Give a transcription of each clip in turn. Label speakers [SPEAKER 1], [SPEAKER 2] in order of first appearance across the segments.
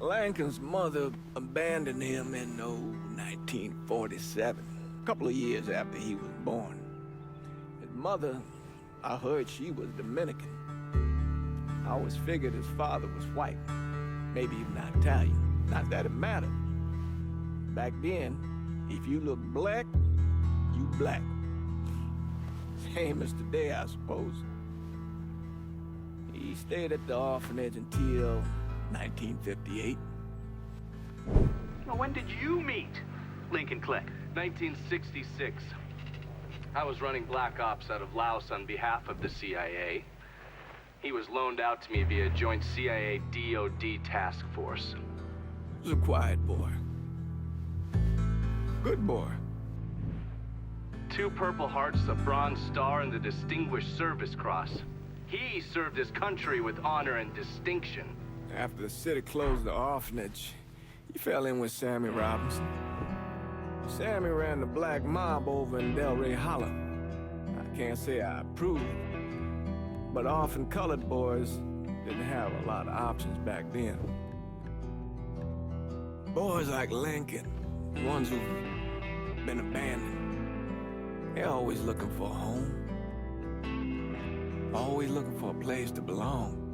[SPEAKER 1] Lincoln's mother abandoned him in, 1947, a couple of years after he was born. His mother, I heard she was Dominican. I always figured his father was white, maybe even Italian. Not that it mattered. Back then, if you look black, you black. Same as today, I suppose. He stayed at the orphanage until 1958.
[SPEAKER 2] Now, when did you meet Lincoln Click?
[SPEAKER 3] 1966. I was running black ops out of Laos on behalf of the CIA. He was loaned out to me via joint CIA-DOD task force.
[SPEAKER 1] He was a quiet boy. Good boy.
[SPEAKER 3] 2 Purple Hearts, a Bronze Star, and the Distinguished Service Cross. He served his country with honor and distinction.
[SPEAKER 1] After the city closed the orphanage, he fell in with Sammy Robinson. Sammy ran the black mob over in Delray Hollow. I can't say I approve, but orphan colored boys didn't have a lot of options back then. Boys like Lincoln, ones who've been abandoned, they're always looking for a home. Always looking for a place to belong.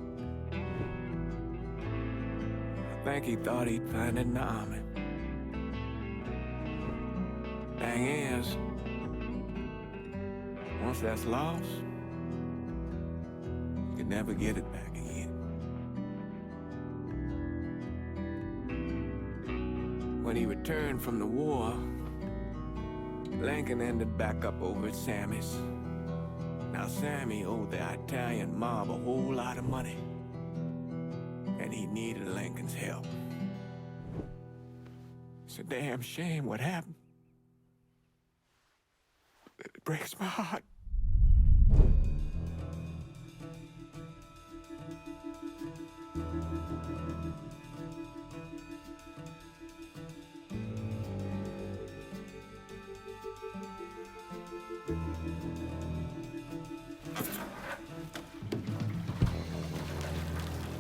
[SPEAKER 1] I think he thought he'd find it in the army. Thing is, once that's lost, you can never get it back again. When he returned from the war, Lincoln ended back up over at Sammy's. Now, Sammy owed the Italian mob a whole lot of money, and he needed Lincoln's help. It's a damn shame what happened. It breaks my heart.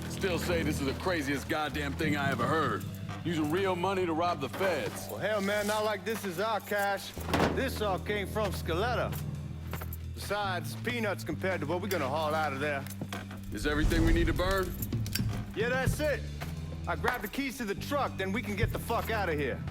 [SPEAKER 4] Still say this is the craziest goddamn thing I ever heard. Using real money to rob the feds.
[SPEAKER 5] Well, hell, man, not like this is our cash. This all came from Scaletta. Besides, peanuts compared to what we're gonna haul out of there.
[SPEAKER 4] Is everything we need to burn?
[SPEAKER 5] Yeah, that's it. I grabbed the keys to the truck, then we can get the fuck out of here.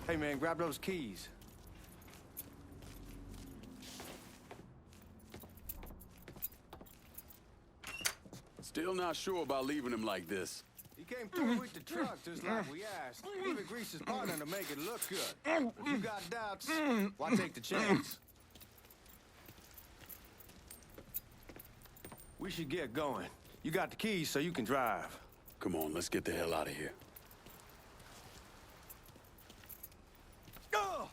[SPEAKER 5] Hey, man, grab those keys.
[SPEAKER 4] Still not sure about leaving him like this.
[SPEAKER 5] He came through with the truck just like we asked. Even greased his partner to make it look good. If you got doubts, why take the chance? We should get going. You got the keys so you can drive.
[SPEAKER 4] Come on, let's get the hell out of here.
[SPEAKER 5] Oh!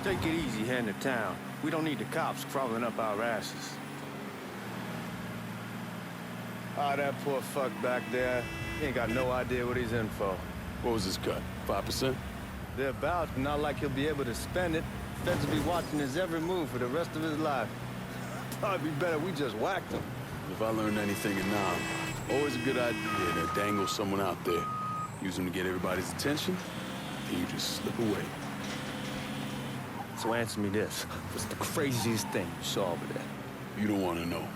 [SPEAKER 5] Take it easy heading to town. We don't need the cops crawling up our asses. Ah, that poor fuck back there. He ain't got no idea what he's in for.
[SPEAKER 4] What was his cut? 5%?
[SPEAKER 5] Thereabouts, but not like he'll be able to spend it. Feds will be watching his every move for the rest of his life. Probably be better we just whacked him.
[SPEAKER 4] If I learned anything in Nam, always a good idea to dangle someone out there. Use them to get everybody's attention, then you just slip away.
[SPEAKER 5] So answer me this. What's the craziest thing you saw over there?
[SPEAKER 4] You don't want to know.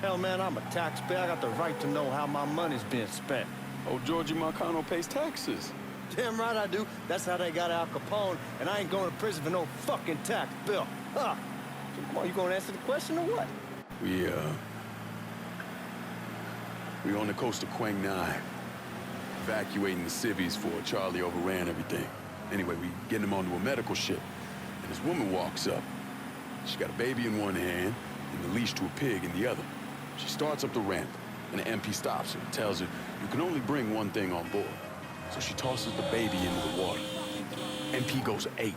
[SPEAKER 5] Hell, man, I'm a taxpayer. I got the right to know how my money's being spent.
[SPEAKER 4] Oh, Georgie Marcano pays taxes.
[SPEAKER 5] Damn right I do. That's how they got Al Capone, and I ain't going to prison for no fucking tax bill. Huh? So come on, you gonna answer the question or what?
[SPEAKER 4] We on the coast of Quang Nai, evacuating the civvies for Charlie overran everything. Anyway, we getting him onto a medical ship, and this woman walks up. She got a baby in one hand and the leash to a pig in the other. She starts up the ramp, and the MP stops her and tells her, you can only bring one thing on board. So she tosses the baby into the water. MP goes ape,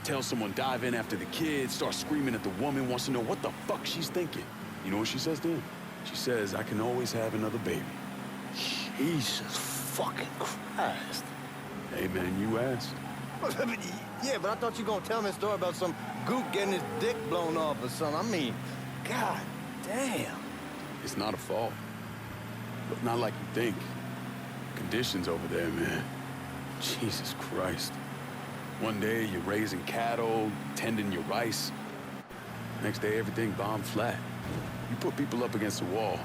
[SPEAKER 4] tells someone dive in after the kid, starts screaming at the woman, wants to know what the fuck she's thinking. You know what she says to him? She says, I can always have another baby.
[SPEAKER 5] Jesus fucking Christ.
[SPEAKER 4] Hey man, you asked.
[SPEAKER 5] Yeah, but I thought you were gonna tell me a story about some gook getting his dick blown off or something. I mean, god damn.
[SPEAKER 4] It's not a fault. But not like you think. Conditions over there, man. Jesus Christ. One day you're raising cattle, tending your rice. Next day everything bombed flat. You put people up against a wall,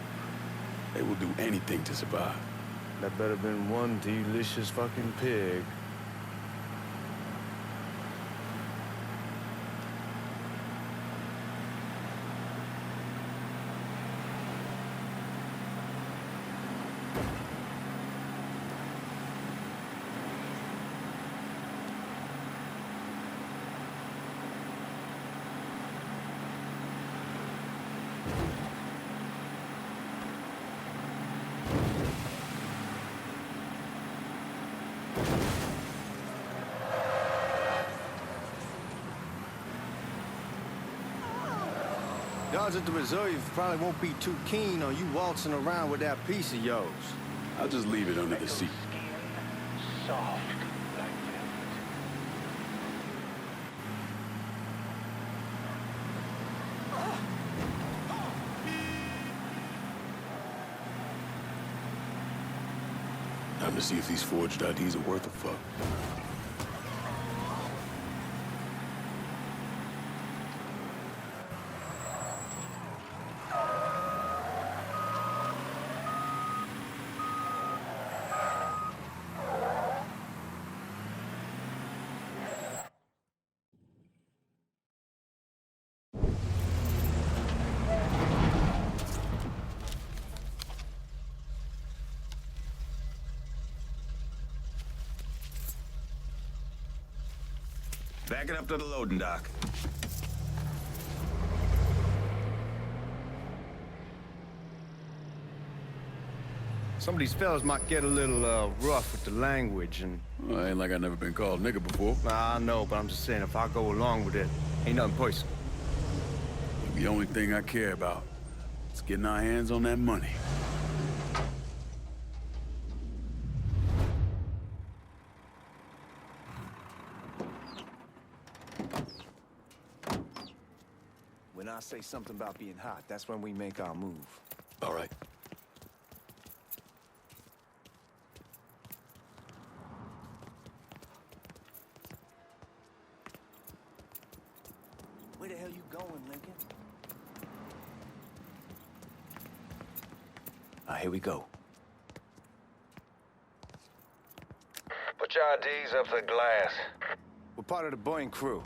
[SPEAKER 4] they will do anything to survive.
[SPEAKER 5] That better been one delicious fucking pig. Guards at the reserve probably won't be too keen on you waltzing around with that piece of yours.
[SPEAKER 4] I'll just leave it under the seat.
[SPEAKER 2] Soft like
[SPEAKER 4] Time to see if these forged IDs are worth a fuck.
[SPEAKER 6] Back it up to the loading dock.
[SPEAKER 5] Some of these fellas might get a little rough with the language, and
[SPEAKER 4] Well, ain't like I've never been called nigga before.
[SPEAKER 5] I know, but I'm just saying if I go along with it, ain't nothing personal.
[SPEAKER 4] The only thing I care about is getting our hands on that money.
[SPEAKER 5] When I say something about being hot, that's when we make our move.
[SPEAKER 4] All right.
[SPEAKER 5] Where the hell you going, Lincoln? Here we go.
[SPEAKER 6] Put your IDs up to the glass.
[SPEAKER 5] We're part of the Boeing crew.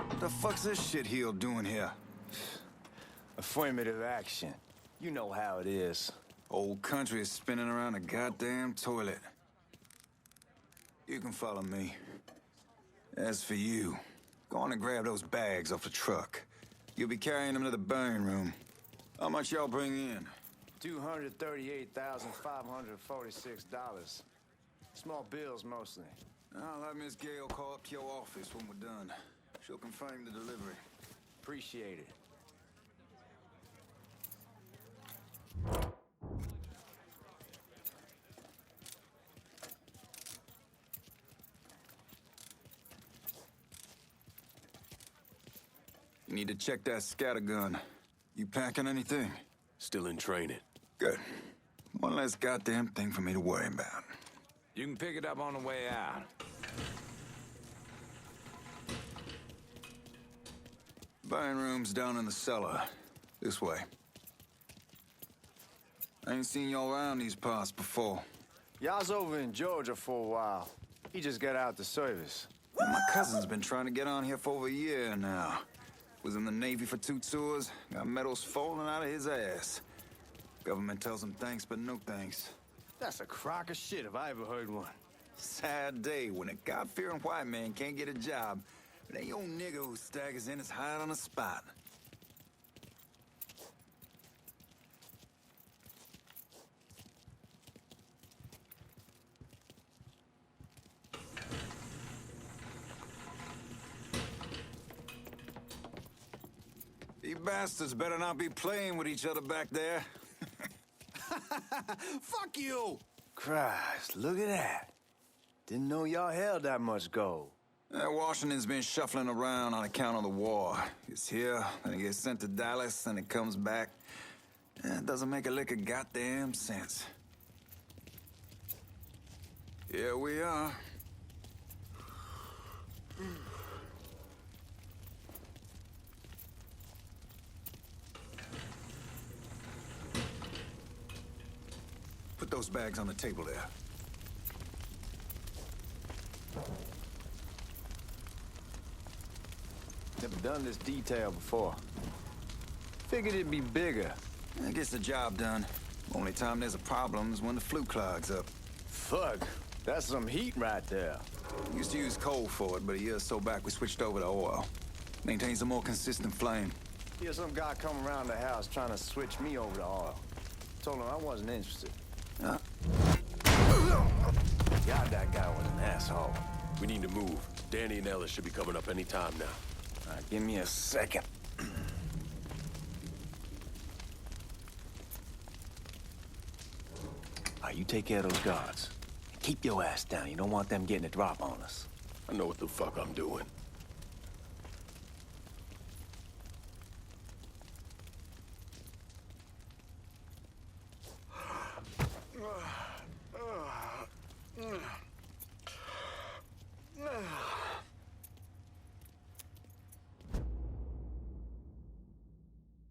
[SPEAKER 7] What the fuck's this shitheel doing here?
[SPEAKER 5] Affirmative action. You know how it is.
[SPEAKER 7] Old country is spinning around a goddamn toilet. You can follow me. As for you, go on and grab those bags off the truck. You'll be carrying them to the burn room. How much y'all bring in?
[SPEAKER 5] $238,546. Small bills, mostly.
[SPEAKER 7] I'll have Miss Gale call up to your office when we're done. She'll confirm the delivery.
[SPEAKER 5] Appreciate it.
[SPEAKER 7] You need to check that scattergun. You packing anything?
[SPEAKER 4] Still in training.
[SPEAKER 7] Good. One less goddamn thing for me to worry about.
[SPEAKER 8] You can pick it up on the way out.
[SPEAKER 7] Burn room's down in the cellar. This way. I ain't seen y'all around these parts before.
[SPEAKER 5] Y'all's over in Georgia for a while. He just got out the service.
[SPEAKER 7] And my cousin's been trying to get on here for over a year now. Was in the Navy for 2 tours, got medals falling out of his ass. Government tells him thanks, but no thanks.
[SPEAKER 5] That's a crock of shit if I ever heard one.
[SPEAKER 7] Sad day when a God-fearing white man can't get a job, but ain't old nigga who staggers in his hide on the spot. You bastards better not be playing with each other back there.
[SPEAKER 5] Fuck you! Christ, look at that. Didn't know y'all held that much gold.
[SPEAKER 7] Washington's been shuffling around on account of the war. It's here, then it gets sent to Dallas, then it comes back. It doesn't make a lick of goddamn sense. Here we are. Put those bags on the table there.
[SPEAKER 5] Never done this detail before. Figured it'd be bigger.
[SPEAKER 7] It gets the job done. Only time there's a problem is when the flue clogs up.
[SPEAKER 5] Fuck, that's some heat right there.
[SPEAKER 7] Used to use coal for it, but a year or so back we switched over to oil. Maintains a more consistent flame.
[SPEAKER 5] Here's some guy come around the house trying to switch me over to oil. Told him I wasn't interested.
[SPEAKER 7] Huh?
[SPEAKER 5] God, that guy was an asshole.
[SPEAKER 4] We need to move. Danny and Ellis should be coming up any time now.
[SPEAKER 5] All right, give me a second. All right, you take care of those guards. Keep your ass down. You don't want them getting a drop on us.
[SPEAKER 4] I know what the fuck I'm doing.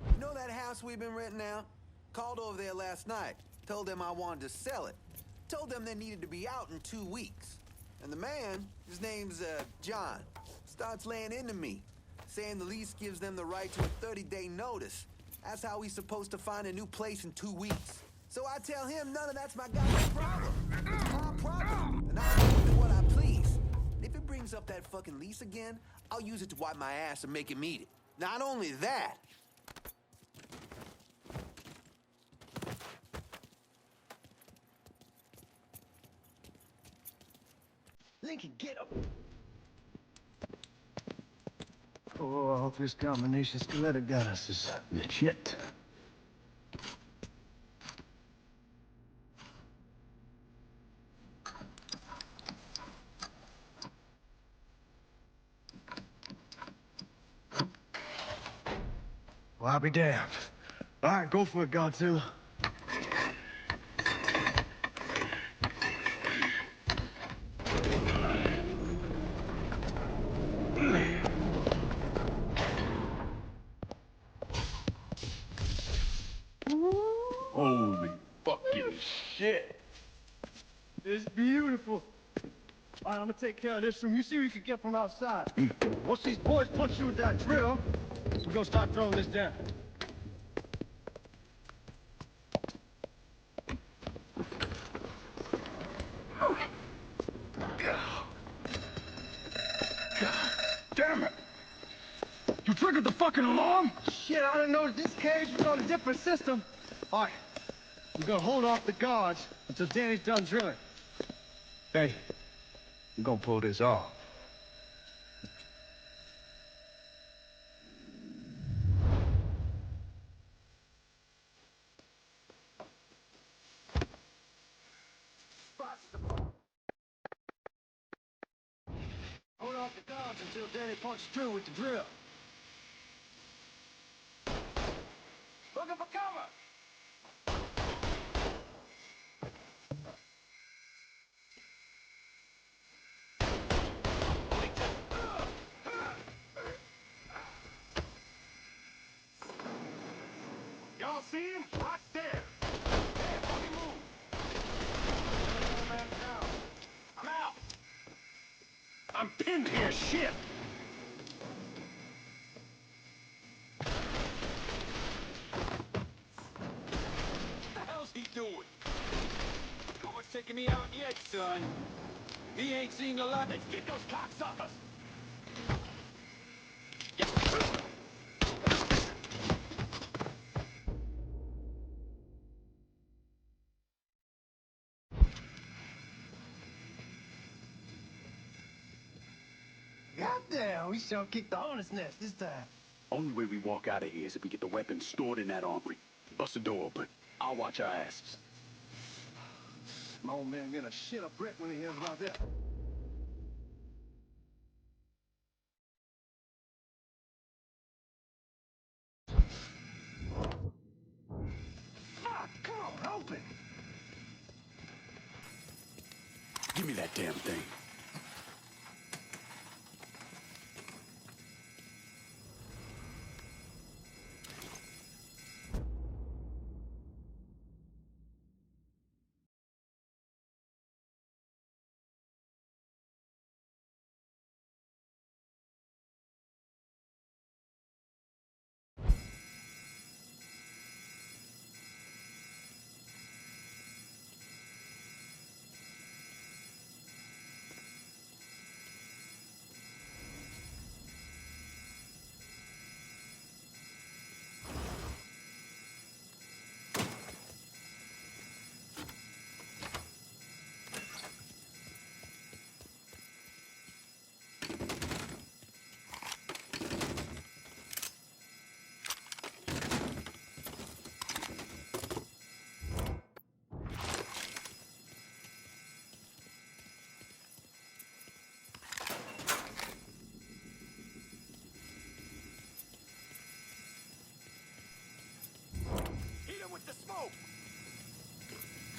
[SPEAKER 9] You know that house we've been renting out? Called over there last night. Told them I wanted to sell it. Told them they needed to be out in 2 weeks. And the man, his name's John, starts laying into me, saying the lease gives them the right to a 30-day notice. That's how he's supposed to find a new place in 2 weeks. So I tell him none of that's my goddamn problem. It's my problem, and I'll do with it what I please. And if it brings up that fucking lease again, I'll use it to wipe my ass and make him eat it. Not only that, Lincoln, get up!
[SPEAKER 5] Oh, I hope this combination stiletto got us is legit. Well, I'll be damned. All right, go for it, Godzilla.
[SPEAKER 4] Holy fucking shit.
[SPEAKER 5] It's beautiful. All right, I'm gonna take care of this room. You see what you can get from outside. Once these boys punch you with that drill, we're gonna start throwing this down.
[SPEAKER 4] Damn it! You triggered the fucking alarm?
[SPEAKER 5] Shit, I didn't know that this cage was on a different system. All right, we're gonna hold off the guards until Danny's done drilling. Hey, we're gonna pull this off. Hold off the guards until Danny punches through with the drill.
[SPEAKER 8] Looking for cover!
[SPEAKER 5] Y'all see him? Right there.
[SPEAKER 8] Hey, fucking move!
[SPEAKER 5] Man down.
[SPEAKER 8] I'm out!
[SPEAKER 5] I'm pinned here, shit!
[SPEAKER 8] What the hell's he doing? No one's taking me out yet, son. He ain't seen the light. Let's get those cocksuckers!
[SPEAKER 5] Goddamn, we sure kicked the hornet's nest this time.
[SPEAKER 4] Only way we walk out of here is if we get the weapons stored in that armory. Bust the door open. I'll watch our asses.
[SPEAKER 5] My old man gonna shit a brick when he hears about that. Fuck, come on, open!
[SPEAKER 4] Give me that damn thing.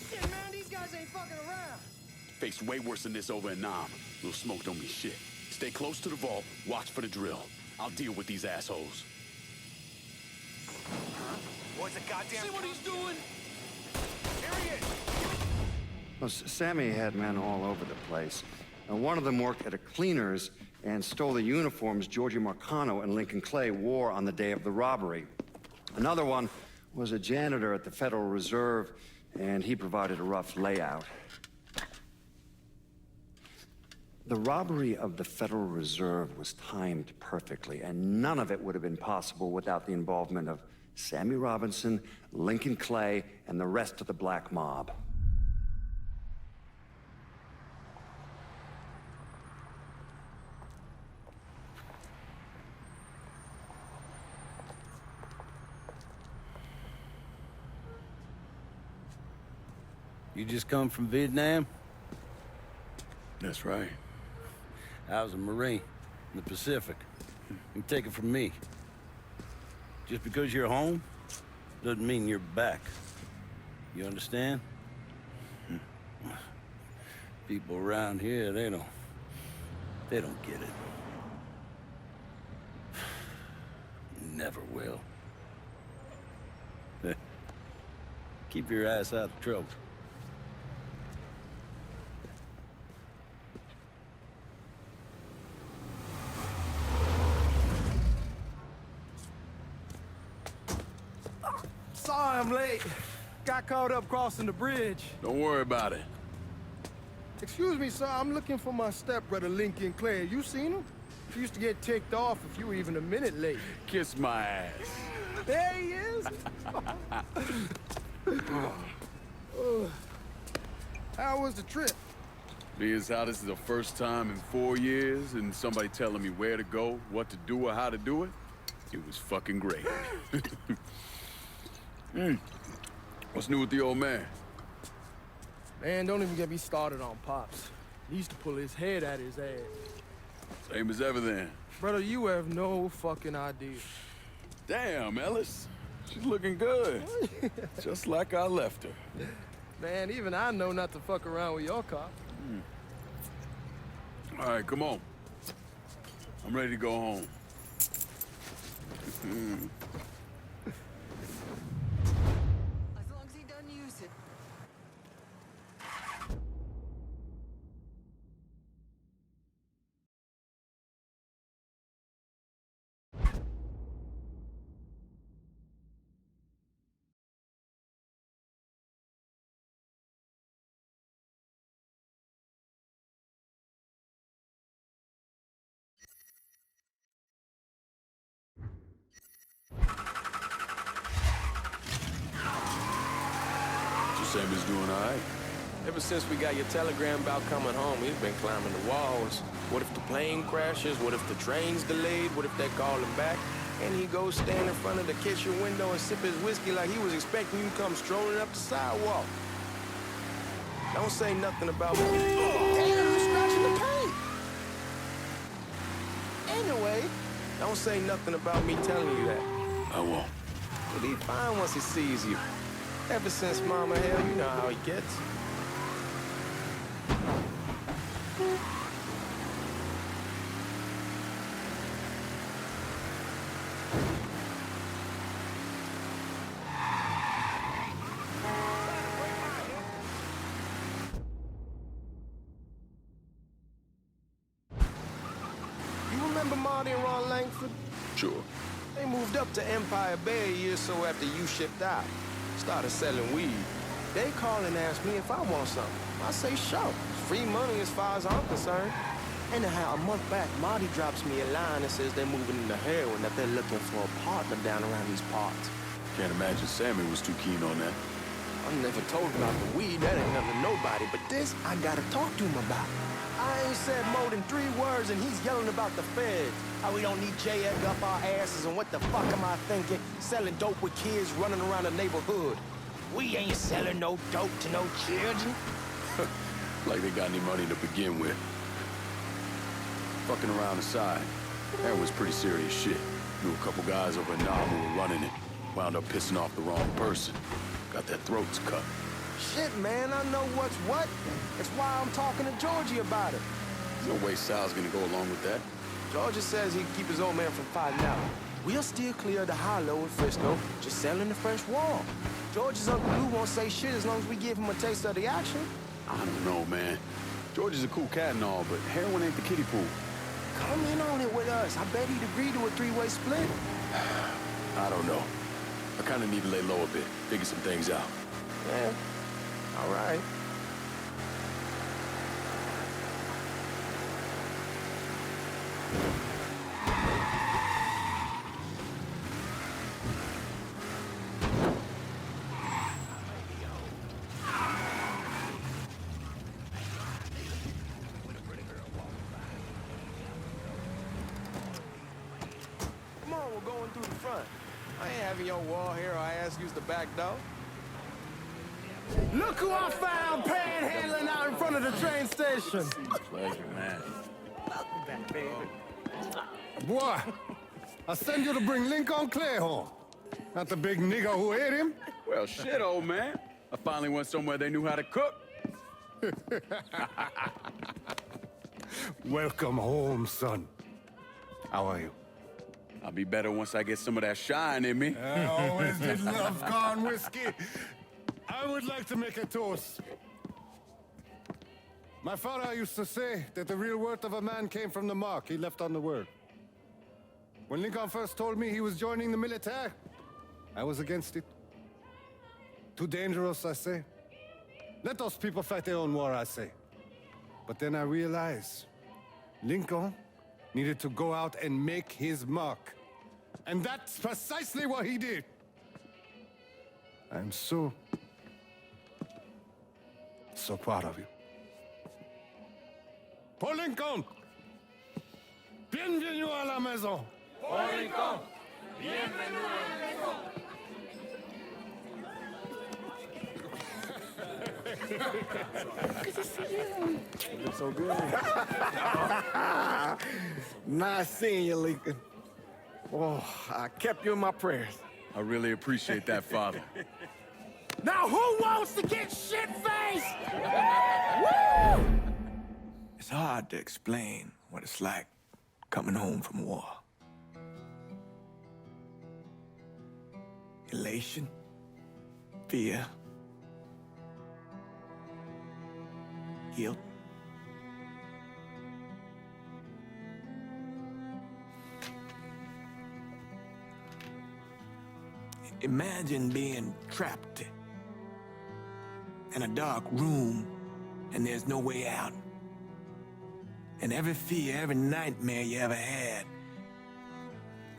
[SPEAKER 5] Shit, man, these guys ain't fucking around.
[SPEAKER 4] Faced way worse than this over in Nam. Little smoke don't mean shit. Stay close to the vault, watch for the drill. I'll deal with these assholes.
[SPEAKER 8] Boys, a goddamn... See what he's doing? Here he is!
[SPEAKER 10] Well, Sammy had men all over the place. One of them worked at a cleaner's and stole the uniforms Georgie Marcano and Lincoln Clay wore on the day of the robbery. Another one was a janitor at the Federal Reserve, and he provided a rough layout. The robbery of the Federal Reserve was timed perfectly, and none of it would have been possible without the involvement of Sammy Robinson, Lincoln Clay, and the rest of the black mob.
[SPEAKER 11] You just come from Vietnam?
[SPEAKER 4] That's right.
[SPEAKER 11] I was a Marine in the Pacific. You can take it from me. Just because you're home doesn't mean you're back. You understand? People around here, they don't get it. Never will. Keep your ass out of trouble.
[SPEAKER 12] Sorry I'm late. Got caught up crossing the bridge.
[SPEAKER 4] Don't worry about it.
[SPEAKER 12] Excuse me, sir. I'm looking for my stepbrother, Lincoln Clay. You seen him? He used to get ticked off if you were even a minute late.
[SPEAKER 4] Kiss my ass.
[SPEAKER 12] There he is. How was the trip?
[SPEAKER 4] Being as how this is the first time in 4 years and somebody telling me where to go, what to do, or how to do it, it was fucking great. What's new with the old man?
[SPEAKER 12] Man, don't even get me started on Pops. He used to pull his head out his ass.
[SPEAKER 4] Same as ever then.
[SPEAKER 12] Brother, you have no fucking idea.
[SPEAKER 4] Damn, Ellis. She's looking good. Just like I left her.
[SPEAKER 12] Man, even I know not to fuck around with your car.
[SPEAKER 4] All right, come on. I'm ready to go home.
[SPEAKER 9] As long as he doesn't use it.
[SPEAKER 4] Sammy's doing all right.
[SPEAKER 13] Ever since we got your telegram about coming home, he's been climbing the walls. What if the plane crashes? What if the train's delayed? What if they call him back? And he goes stand in front of the kitchen window and sip his whiskey like he was expecting you to come strolling up the sidewalk. Don't say nothing about me. Damn, you're scratching the paint. Anyway, don't say nothing about me telling you that.
[SPEAKER 4] I won't.
[SPEAKER 13] He'll be fine once he sees you. Ever since Mama Hell, you know how he gets. You remember Marty and Ron Langford?
[SPEAKER 4] Sure.
[SPEAKER 13] They moved up to Empire Bay a year or so after you shipped out. Started selling weed. They call and ask me if I want something. I say, sure. It's free money as far as I'm concerned. Anyhow, a month back, Marty drops me a line that says they're moving into heroin, that they're looking for a partner down around these parts.
[SPEAKER 4] Can't imagine Sammy was too keen on that.
[SPEAKER 13] I never told him about the weed. That ain't nothing to nobody. But this, I gotta talk to him about. I ain't said more than 3 words, and he's yelling about the feds. How we don't need J egg up our asses, and what the fuck am I thinking? Selling dope with kids running around the neighborhood. We ain't selling no dope to no children.
[SPEAKER 4] Like they got any money to begin with. Fucking around aside, that was pretty serious shit. Knew a couple guys over in Nam who were running it. Wound up pissing off the wrong person. Got their throats cut.
[SPEAKER 13] Shit, man, I know what's what. That's why I'm talking to Georgie about it.
[SPEAKER 4] There's no way Sal's gonna go along with that.
[SPEAKER 13] Georgia says he'd keep his old man from fighting out. We'll still clear the hollow in Frisco, just selling the French wall. George's Uncle Lou won't say shit as long as we give him a taste of the action.
[SPEAKER 4] I don't know, man. George is a cool cat and all, but heroin ain't the kiddie pool.
[SPEAKER 13] Come in on it with us. I bet he'd agree to a 3-way split.
[SPEAKER 4] I don't know. I kind of need to lay low a bit, figure some things out.
[SPEAKER 13] Yeah, all right. Come on, we're going through the front. I ain't having your wall here or I ask you the back door.
[SPEAKER 12] Look who I found panhandling out in front of the train station.
[SPEAKER 11] Pleasure, man.
[SPEAKER 12] Boy, I send you to bring Lincoln Clay home. Not the big nigga who ate him.
[SPEAKER 4] Well, shit, old man. I finally went somewhere they knew how to cook.
[SPEAKER 12] Welcome home, son. How are you?
[SPEAKER 4] I'll be better once I get some of that shine in me.
[SPEAKER 12] I always did love corn whiskey. I would like to make a toast. My father used to say that the real worth of a man came from the mark he left on the world. When Lincoln first told me he was joining the military, I was against it. Too dangerous, I say. Let those people fight their own war, I say. But then I realized Lincoln needed to go out and make his mark. And that's precisely what he did. I'm so proud of you. Paul Lincoln! Bienvenue à la maison!
[SPEAKER 8] Paul Lincoln, bienvenue à la maison.
[SPEAKER 1] Good to see you. You look so good. Nice seeing you, Lincoln. Oh, I kept you in my prayers.
[SPEAKER 4] I really appreciate that, Father.
[SPEAKER 1] Now who wants to get shit-faced? Woo! It's hard to explain what it's like coming home from war. Elation, fear, guilt. Imagine being trapped in a dark room and there's no way out. And every fear, every nightmare you ever had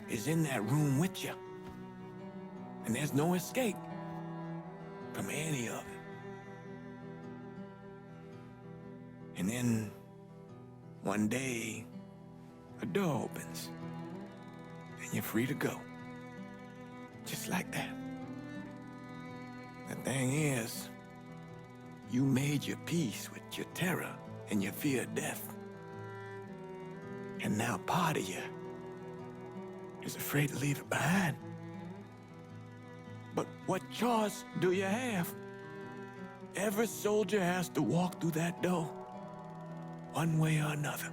[SPEAKER 1] is in that room with you. And there's no escape from any of it. And then one day, a door opens and you're free to go. Just like that. The thing is, you made your peace with your terror and your fear of death. And now part of you is afraid to leave it behind. But what choice do you have? Every soldier has to walk through that door, one way or another.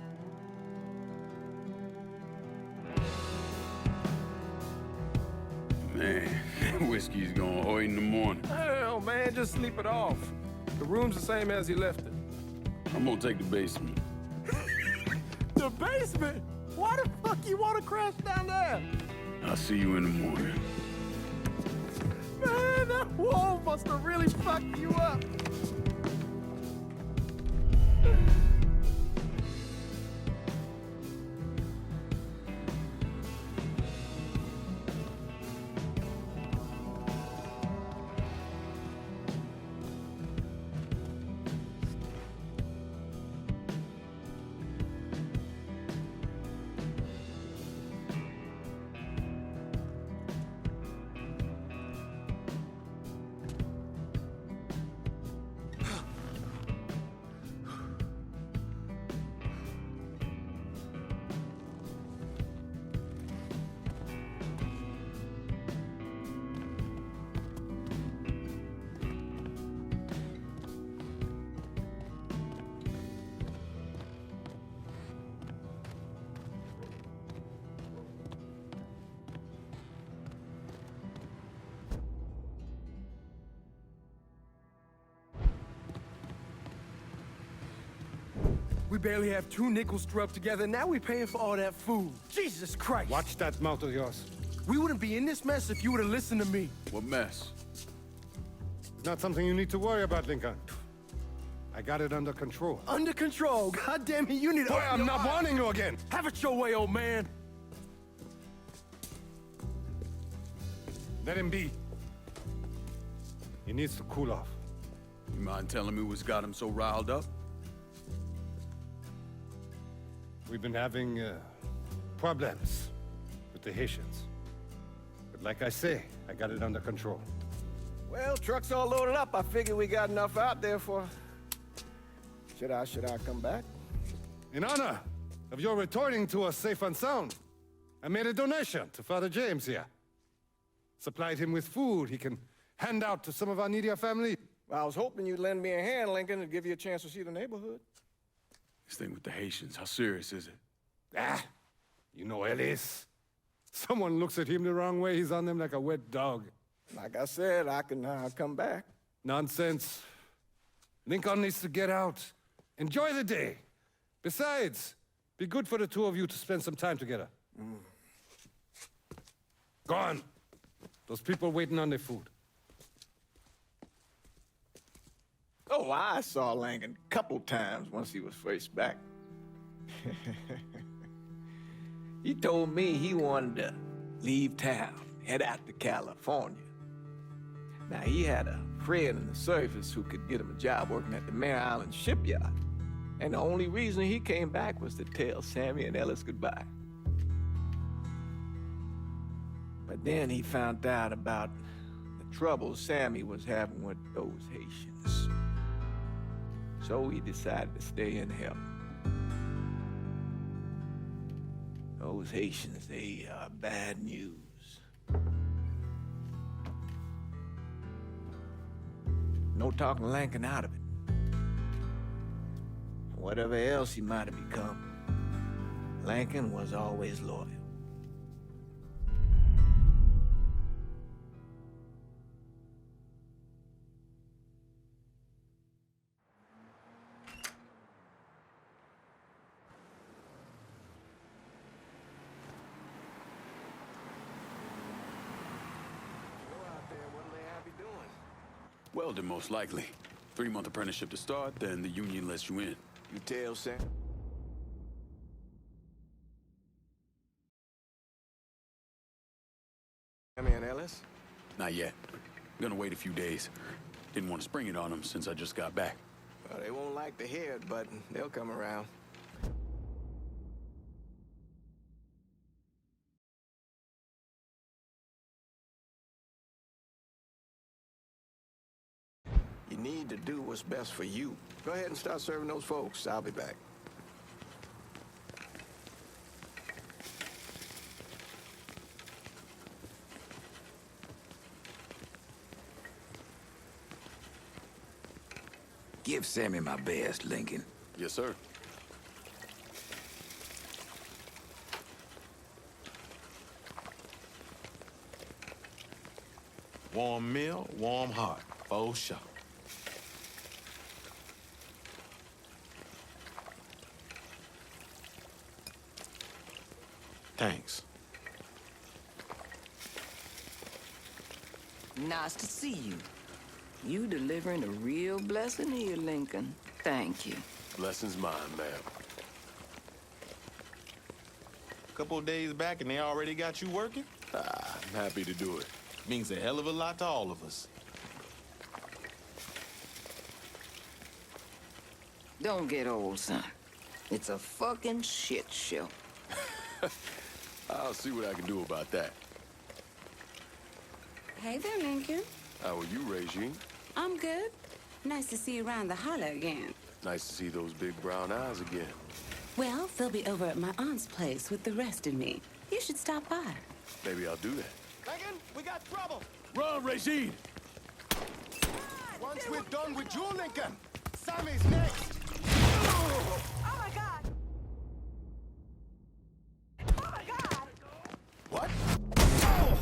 [SPEAKER 4] Man, whiskey's going oi in the morning.
[SPEAKER 13] Hell, man, just sleep it off. The room's the same as you left it.
[SPEAKER 4] I'm gonna take the basement.
[SPEAKER 13] The basement? Why the fuck you want to crash down there?
[SPEAKER 4] I'll see you in the morning.
[SPEAKER 13] Man, that wall must have really fucked you up. We barely have 2 nickels to rub together. Now we're paying for all that food. Jesus Christ.
[SPEAKER 12] Watch that mouth of yours.
[SPEAKER 13] We wouldn't be in this mess if you would have listened to me.
[SPEAKER 4] What mess?
[SPEAKER 12] It's not something you need to worry about, Lincoln. I got it under control.
[SPEAKER 13] Under control? God damn it, you need to...
[SPEAKER 12] Boy, I'm not warning you again.
[SPEAKER 13] Have it your way, old man.
[SPEAKER 12] Let him be. He needs to cool off.
[SPEAKER 4] You mind telling me what's got him so riled up?
[SPEAKER 12] We've been having problems with the Haitians. But like I say, I got it under control.
[SPEAKER 1] Well, truck's all loaded up. I figure we got enough out there for... Should I come back?
[SPEAKER 12] In honor of your returning to us safe and sound, I made a donation to Father James here. Supplied him with food he can hand out to some of our needier family.
[SPEAKER 1] Well, I was hoping you'd lend me a hand, Lincoln, and give you a chance to see the neighborhood.
[SPEAKER 4] This thing with the Haitians, how serious is it?
[SPEAKER 12] Ah, you know Ellis. Someone looks at him the wrong way, he's on them like a wet dog.
[SPEAKER 1] Like I said, I can come back.
[SPEAKER 12] Nonsense. Lincoln needs to get out. Enjoy the day. Besides, be good for the two of you to spend some time together. Go on. Those people waiting on their food.
[SPEAKER 1] Oh, I saw Lincoln a couple times once he was first back. He told me he wanted to leave town, head out to California. Now, he had a friend in the service who could get him a job working at the Mare Island shipyard. And the only reason he came back was to tell Sammy and Ellis goodbye. But then he found out about the trouble Sammy was having with those Haitians. So he decided to stay and help. Those Haitians, they are bad news. No talking Lincoln out of it. Whatever else he might have become, Lincoln was always loyal.
[SPEAKER 4] Welding, most likely. 3-month apprenticeship to start, then the union lets you in.
[SPEAKER 1] You tell Sam. Sammy and Ellis?
[SPEAKER 4] Not yet. I'm gonna wait a few days. Didn't want to spring it on them since I just got back.
[SPEAKER 1] Well, they won't like to hear it, but they'll come around. You need to do what's best for you. Go ahead and start serving those folks. I'll be back.
[SPEAKER 14] Give Sammy my best, Lincoln.
[SPEAKER 4] Yes, sir.
[SPEAKER 15] Warm meal, warm heart. For sure. Thanks.
[SPEAKER 16] Nice to see you. You delivering a real blessing here, Lincoln. Thank you.
[SPEAKER 15] Blessing's mine, ma'am. Couple of days back and they already got you working? I'm happy to do it. Means a hell of a lot to all of us.
[SPEAKER 16] Don't get old, son. It's a fucking shit show.
[SPEAKER 4] I'll see what I can do about that.
[SPEAKER 17] Hey there, Lincoln.
[SPEAKER 4] How are you, Regine?
[SPEAKER 17] I'm good. Nice to see you around the holler again.
[SPEAKER 4] Nice to see those big brown eyes again.
[SPEAKER 17] Well, they'll be over at my aunt's place with the rest of me. You should stop by.
[SPEAKER 4] Maybe I'll do that.
[SPEAKER 5] Lincoln, we got trouble.
[SPEAKER 4] Run, Regine!
[SPEAKER 5] Once we're done with you, Lincoln, Sammy's next.
[SPEAKER 17] Oh my God! Oh my God!
[SPEAKER 15] What? Oh!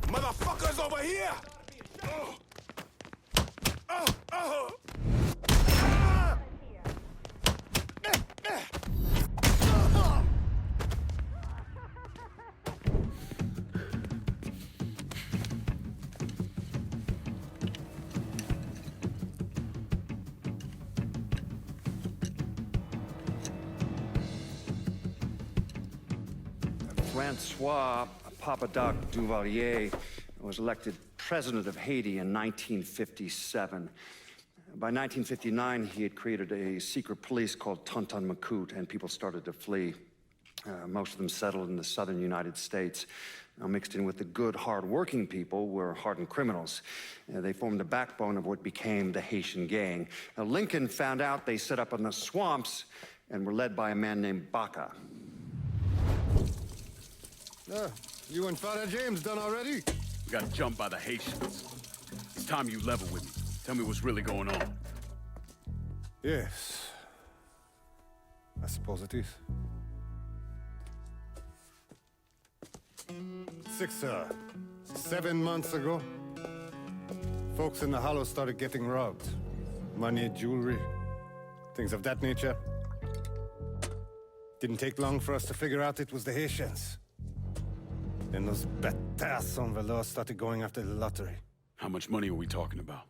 [SPEAKER 15] Motherfuckers over here! Oh! Oh! Oh!
[SPEAKER 10] Francois Papadoc Duvalier was elected president of Haiti in 1957. By 1959, he had created a secret police called Tonton Macoute, and people started to flee. Most of them settled in the southern United States. Now, mixed in with the good, hard-working people were hardened criminals. They formed the backbone of what became the Haitian gang. Now, Lincoln found out they set up in the swamps and were led by a man named Baca.
[SPEAKER 12] You and Father James done already?
[SPEAKER 4] We got jumped by the Haitians. It's time you level with me. Tell me what's really going on.
[SPEAKER 12] Yes. I suppose it is. 7 months ago, folks in the Hollow started getting robbed. Money, jewelry, things of that nature. Didn't take long for us to figure out it was the Haitians. Then those bâtards on Velour started going after the lottery.
[SPEAKER 4] How much money are we talking about?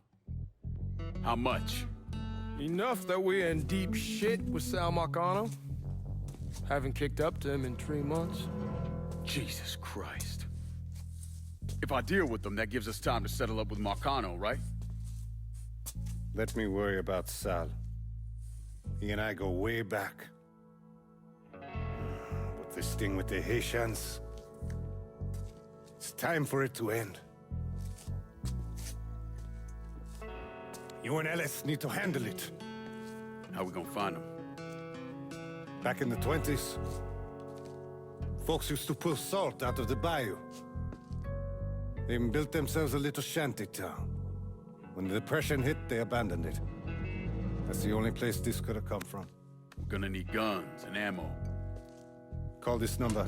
[SPEAKER 4] How much?
[SPEAKER 13] Enough that we're in deep shit with Sal Marcano. Haven't kicked up to him in 3 months.
[SPEAKER 4] Jesus Christ. If I deal with them, that gives us time to settle up with Marcano, right?
[SPEAKER 12] Let me worry about Sal. He and I go way back. But this thing with the Haitians, it's time for it to end. You and Ellis need to handle it.
[SPEAKER 4] How we gonna find them?
[SPEAKER 12] Back in the 20s, folks used to pull salt out of the bayou. They even built themselves a little shanty town. When the Depression hit, they abandoned it. That's the only place this could have come from.
[SPEAKER 4] We're gonna need guns and ammo.
[SPEAKER 12] Call this number.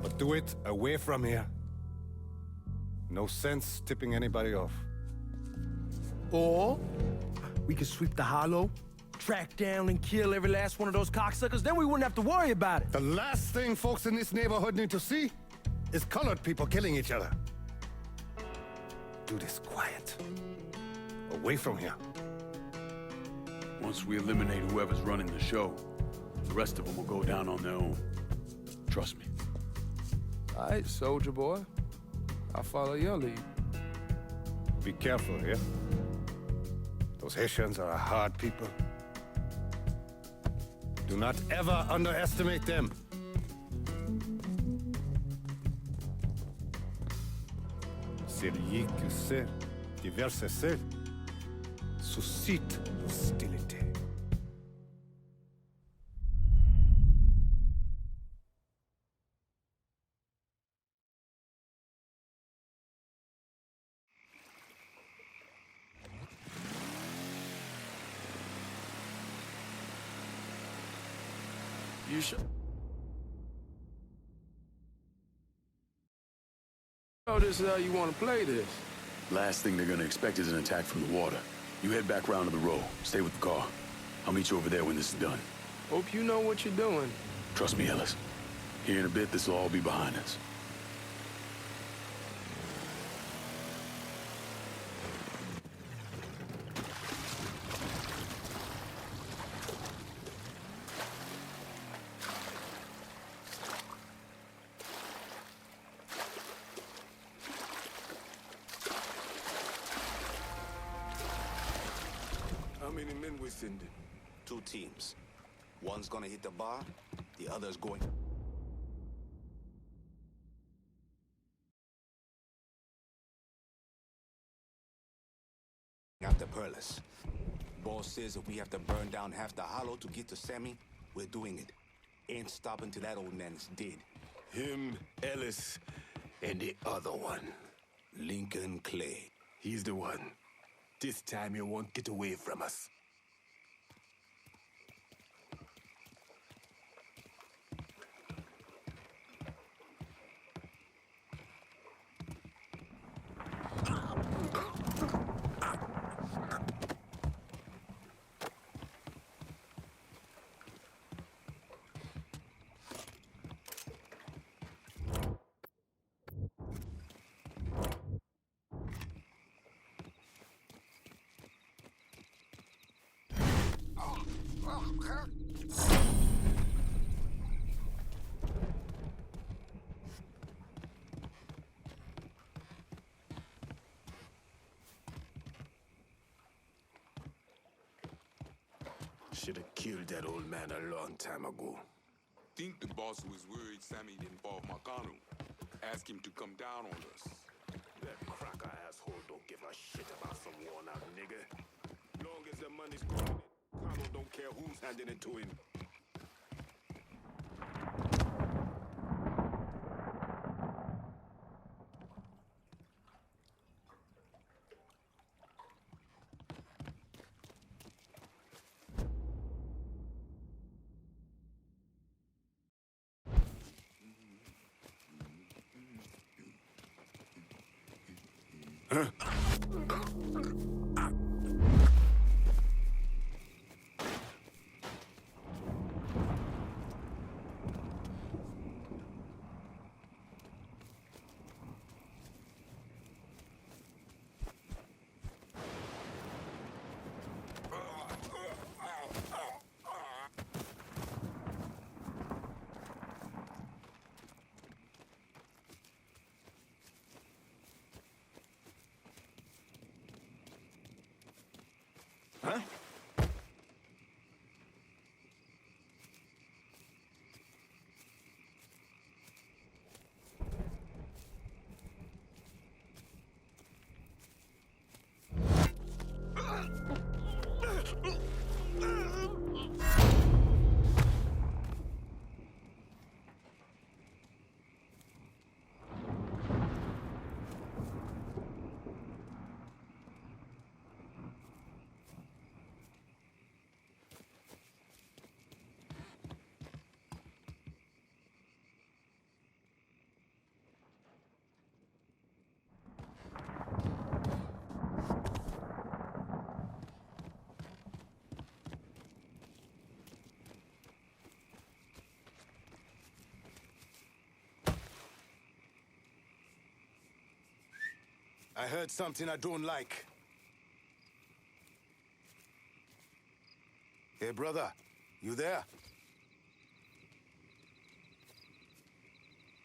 [SPEAKER 12] But do it away from here. No sense tipping anybody off.
[SPEAKER 13] Or we could sweep the Hollow, track down and kill every last one of those cocksuckers, then we wouldn't have to worry about it.
[SPEAKER 12] The last thing folks in this neighborhood need to see is colored people killing each other. Do this quiet. Away from here.
[SPEAKER 4] Once we eliminate whoever's running the show, the rest of them will go down on their own. Trust me.
[SPEAKER 13] All right, soldier boy. I'll follow your lead.
[SPEAKER 12] Be careful here. Those Haitians are a hard people. Do not ever underestimate them. Celui qui sait diverser seul suscite l'hostilité.
[SPEAKER 13] You should. Oh, this is how you want to play this.
[SPEAKER 4] Last thing they're gonna expect is an attack from the water. You head back round to the row. Stay with the car. I'll meet you over there when this is done.
[SPEAKER 13] Hope you know what you're doing.
[SPEAKER 4] Trust me, Ellis. Here in a bit, this will all be behind us.
[SPEAKER 8] How many men we sending? 2 teams. One's gonna hit the bar, the other's going... after Perlis. Boss says if we have to burn down half the Hollow to get to Sammy, we're doing it. Ain't stopping till that old man is dead. Him, Ellis, and the other one, Lincoln Clay. He's the one. This time you won't get away from us. Should have killed that old man a long time ago.
[SPEAKER 18] Think the boss was worried Sammy didn't involve Marcano. Ask him to come down on us.
[SPEAKER 8] That cracker asshole don't give a shit about some worn-out nigga. Long as the money's going in. don't care who's handing it to him.
[SPEAKER 1] Huh?
[SPEAKER 8] I heard something I don't like. Hey, brother, you there?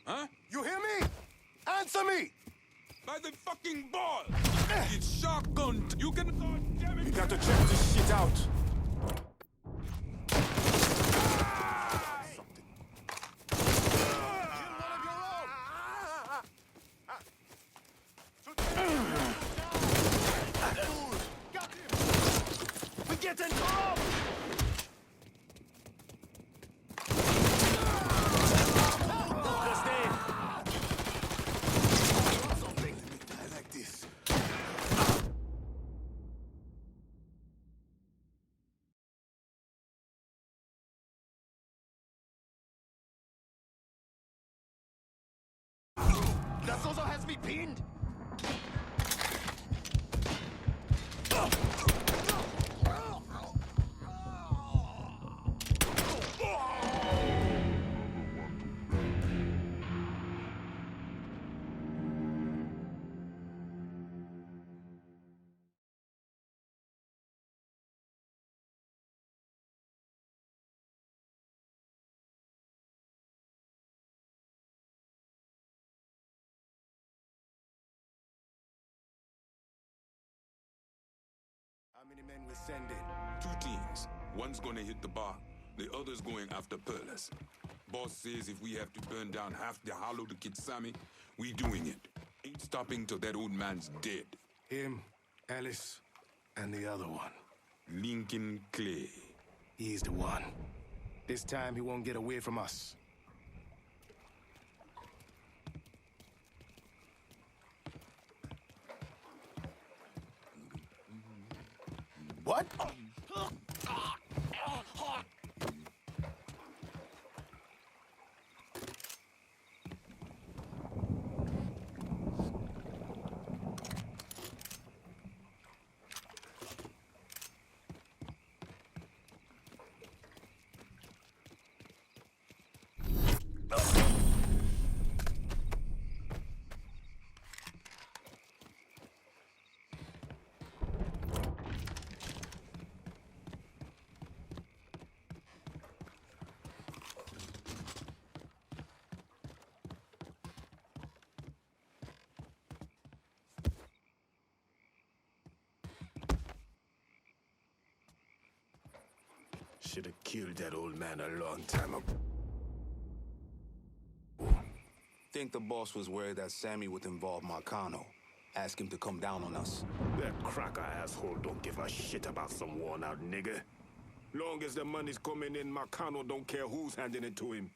[SPEAKER 18] Huh?
[SPEAKER 8] You hear me? Answer me!
[SPEAKER 18] By the fucking ball! It's shotgun. You can... God damn it!
[SPEAKER 8] We got to check this shit out.
[SPEAKER 19] That also has me pinned!
[SPEAKER 8] How many men we sending?
[SPEAKER 18] 2 teams. One's gonna hit the bar. The other's going after Perlas. Boss says if we have to burn down half the hollow to get Sammy, we doing it. Ain't stopping till that old man's dead.
[SPEAKER 8] Him, Ellis, and the other one.
[SPEAKER 18] Lincoln Clay.
[SPEAKER 8] He's the one. This time he won't get away from us. What? Should have killed that old man a long time ago.
[SPEAKER 7] Think the boss was worried that Sammy would involve Marcano. Ask him to come down on us.
[SPEAKER 8] That cracker asshole don't give a shit about some worn-out nigger. Long as the money's coming in, Marcano don't care who's handing it to him.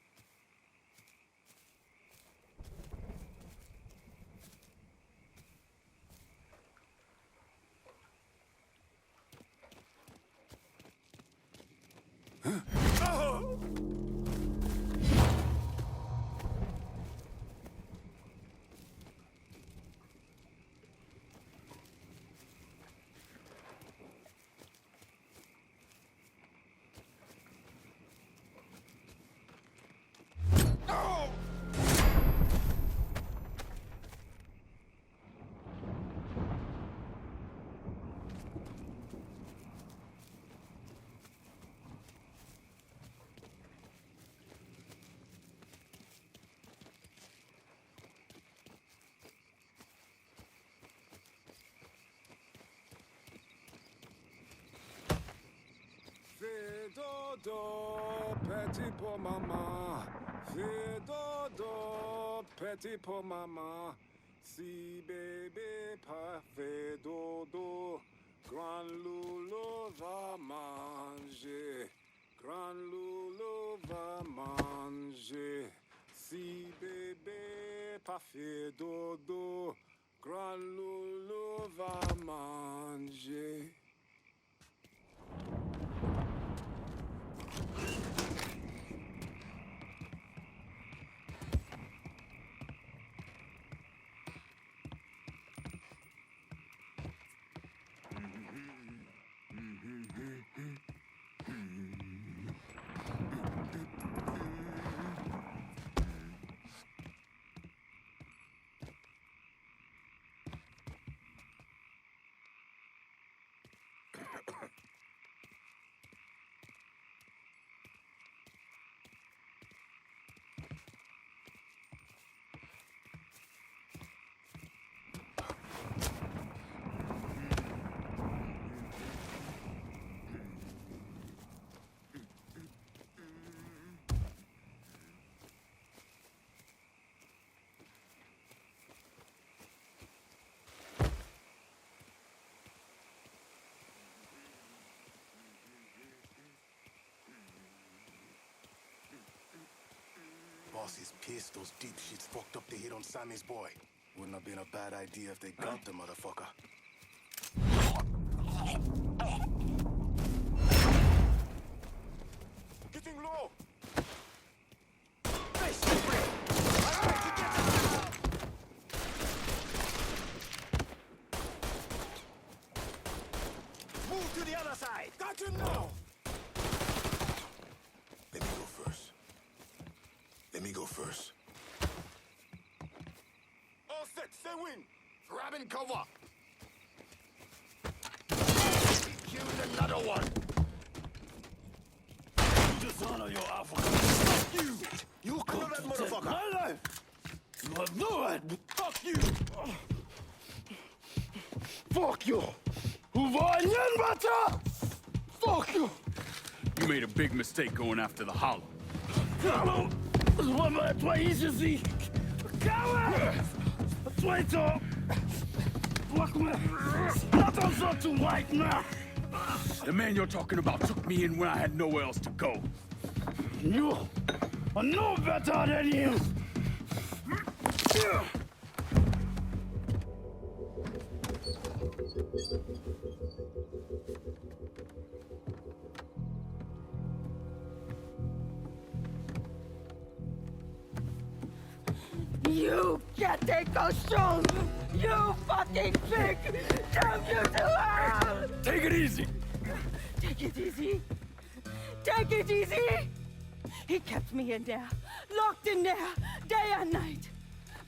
[SPEAKER 12] Fais dodo, petit pour maman. Fais dodo, petit pour maman. Si bébé pas fait dodo, grand loulou va manger. Grand loulou va manger. Si bébé pas fait dodo, grand loulou va manger.
[SPEAKER 8] Boss is pissed those dipshits fucked up the hit on Sammy's boy. Wouldn't have been a bad idea if they got the motherfucker. Getting low!
[SPEAKER 2] Move to the other side!
[SPEAKER 8] Got him now! Let me go first. Let me go first. All set, say win! Grabbing cover! Killed another one!
[SPEAKER 11] You dishonor your African. Fuck you!
[SPEAKER 8] You
[SPEAKER 11] I know that motherfucker! My life! You have no right! Fuck you! Fuck you! Fuck you!
[SPEAKER 4] You made a big mistake going after the Hollow.
[SPEAKER 11] Hollow! Toi ici! Coward! Traitor! Attention to white man!
[SPEAKER 4] The man you're talking about took me in when I had nowhere else to go.
[SPEAKER 11] You are no better than him!
[SPEAKER 16] You can't take those shows! You fucking pig! Damn you to hell!
[SPEAKER 4] Take it easy!
[SPEAKER 16] Take it easy! Take it easy! He kept me in there, locked in there, day and night.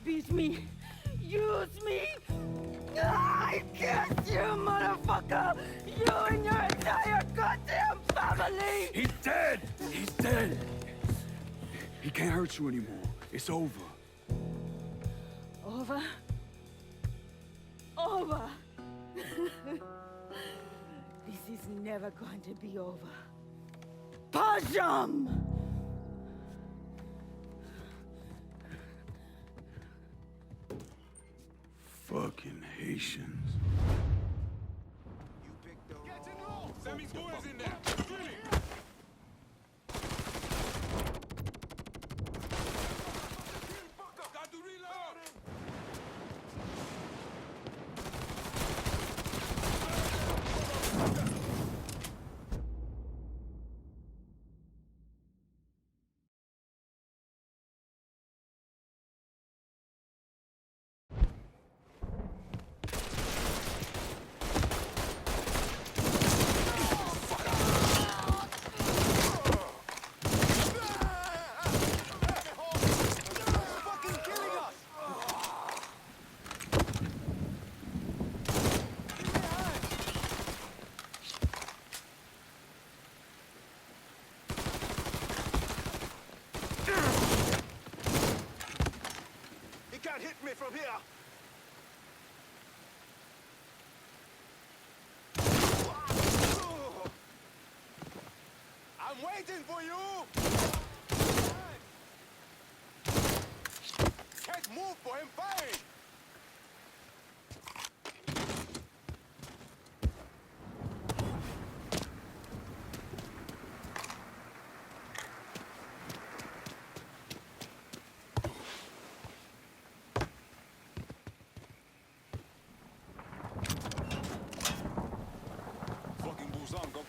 [SPEAKER 16] Beat me, use me. I killed you, motherfucker! You and your entire goddamn family!
[SPEAKER 4] He's dead! He's dead! He can't hurt you anymore. It's over.
[SPEAKER 16] Over? Over! This is never going to be over. Pajam!
[SPEAKER 4] Fucking Haitians.
[SPEAKER 8] Sammy's boy's in there! Shoot him! can't hit me from here! I'm waiting for you! Can't move for him, fine!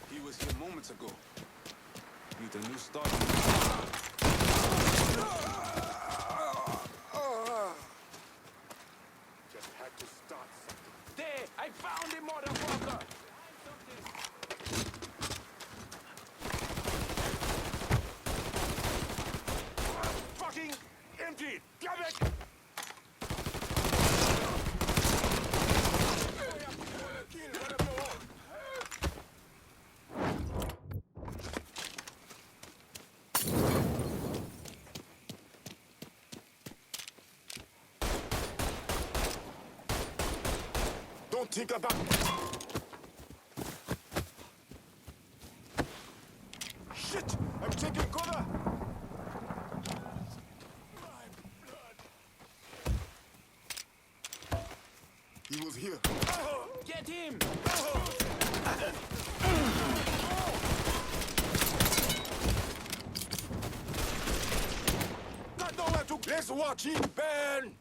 [SPEAKER 8] He was here moments ago. Need a new start. Just had to start something.
[SPEAKER 13] There! I found him, motherfucker!
[SPEAKER 8] Fucking empty! Damn it! Don't think about shit! I'm taking cover! He was here.
[SPEAKER 13] Get him!
[SPEAKER 8] Not nowhere to. Let's watch him burn!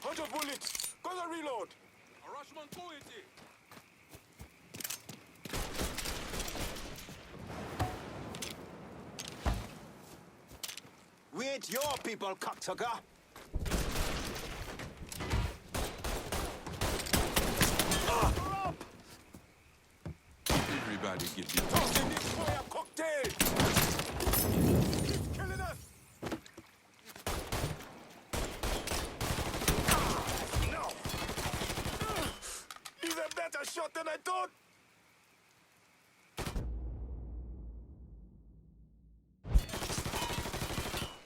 [SPEAKER 8] 100 bullets! Gonna reload!
[SPEAKER 18] Rushman poetry!
[SPEAKER 8] We ain't your people, cocksucker!
[SPEAKER 18] Everybody get your
[SPEAKER 8] Tossing this fire cocktail! He's killing us! No! He's a better shot than I thought!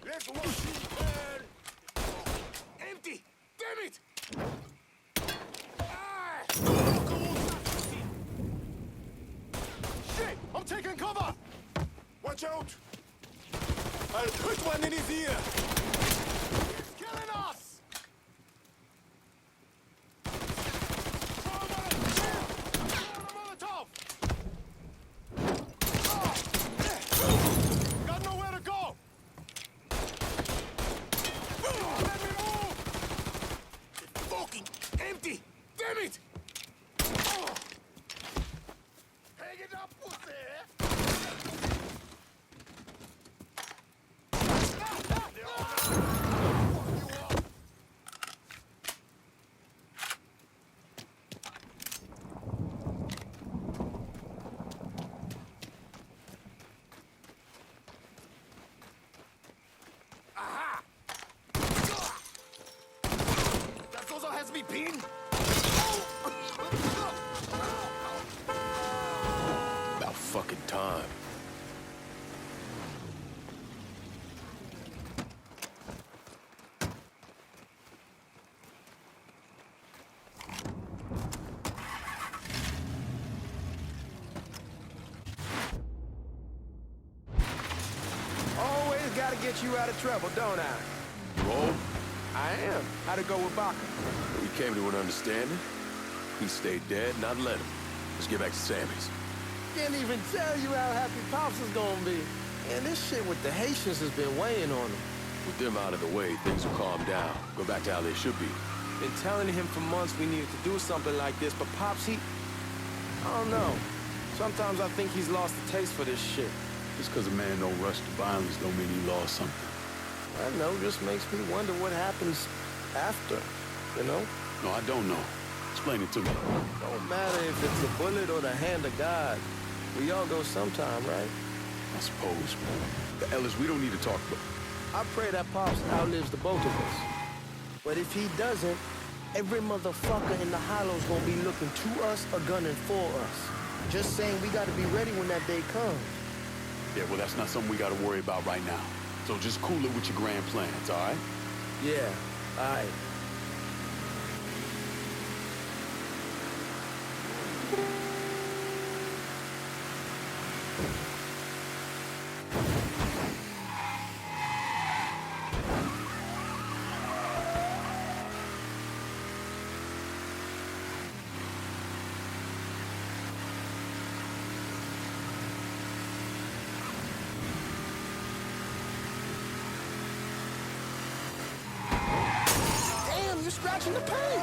[SPEAKER 8] Let's watch him burn! Empty! Damn it! Ah! Shit! I'm taking cover! Watch out! I'll put one in his ear! He's killing us! Molotov! Got nowhere to go! Let me move! It's fucking empty! Damn it! Hang it up, pussy! Aha! That also has me pinned!
[SPEAKER 13] About fucking time. Always gotta get you out of trouble, don't I?
[SPEAKER 4] Roll?
[SPEAKER 13] I am. How'd it go with Baca?
[SPEAKER 4] We came to an understanding. He stayed dead, and I'd let him. Let's get back to Sammy's.
[SPEAKER 13] Can't even tell you how happy Pops is gonna be. And this shit with the Haitians has been weighing on him.
[SPEAKER 4] With them out of the way, things will calm down. Go back to how they should be.
[SPEAKER 13] Been telling him for months we needed to do something like this, but Pops, I don't know. Sometimes I think he's lost the taste for this shit.
[SPEAKER 4] Just because a man don't rush to violence don't mean he lost something.
[SPEAKER 13] I know, just makes me wonder what happens after, you know?
[SPEAKER 4] No, I don't know. Explain it to me.
[SPEAKER 13] Don't matter if it's the bullet or the hand of God. We all go sometime, right?
[SPEAKER 4] I suppose. But Ellis, we don't need to talk about.
[SPEAKER 13] I pray that Pops outlives the both of us. But if he doesn't, every motherfucker in the hollow's gonna be looking to us or gunning for us. Just saying we gotta be ready when that day comes.
[SPEAKER 4] Yeah, well, that's not something we gotta worry about right now. So just cool it with your grand plans, all right?
[SPEAKER 13] Yeah, all right. You're scratching the paint.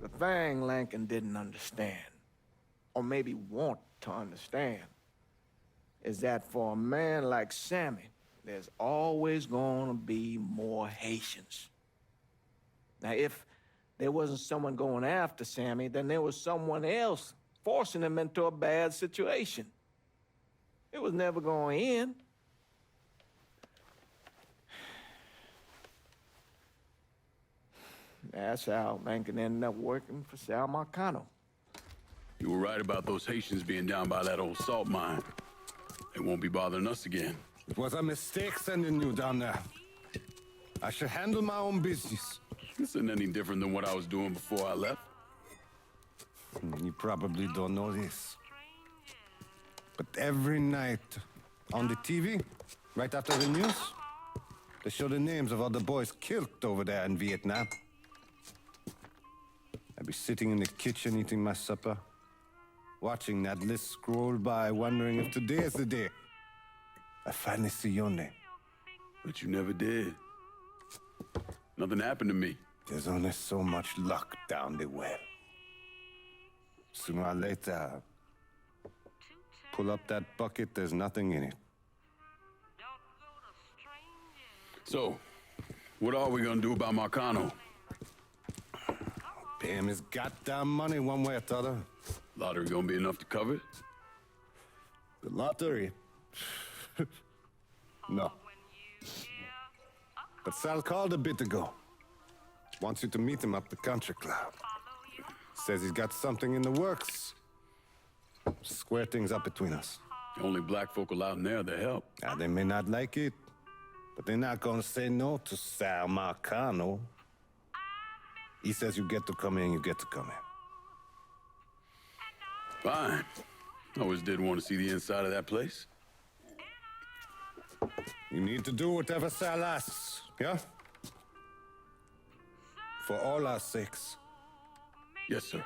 [SPEAKER 1] The thing Lincoln didn't understand, or maybe want to understand, is that for a man like Sammy, there's always gonna be more Haitians. Now, if there wasn't someone going after Sammy, then there was someone else forcing him into a bad situation. It was never going to end. That's how Lincoln ended up working for Sal Marcano.
[SPEAKER 4] You were right about those Haitians being down by that old salt mine. They won't be bothering us again.
[SPEAKER 12] It was a mistake sending you down there. I should handle my own business.
[SPEAKER 4] This isn't any different than what I was doing before I left.
[SPEAKER 12] You probably don't know this. But every night on the TV, right after the news, they show the names of all the boys killed over there in Vietnam. I'd be sitting in the kitchen eating my supper, watching that list scroll by, wondering if today is the day I finally see your name.
[SPEAKER 4] But you never did. Nothing happened to me.
[SPEAKER 12] There's only so much luck down the well. Sooner or later, pull up that bucket, there's nothing in it.
[SPEAKER 4] So, what are we gonna do about Marcano?
[SPEAKER 12] Pay him his goddamn money one way or the other.
[SPEAKER 4] Lottery gonna be enough to cover it?
[SPEAKER 12] The lottery? No. But Sal called a bit ago. Wants you to meet him up the country club. Says he's got something in the works. Square things up between us.
[SPEAKER 4] The only black folk allowed in there to help.
[SPEAKER 12] They may not like it, but they're not gonna say no to Sal Marcano. He says you get to come in, you get to come in.
[SPEAKER 4] Fine. I always did want to see the inside of that place.
[SPEAKER 12] You need to do whatever Sal asks, yeah? For all our sakes.
[SPEAKER 4] Yes, sir.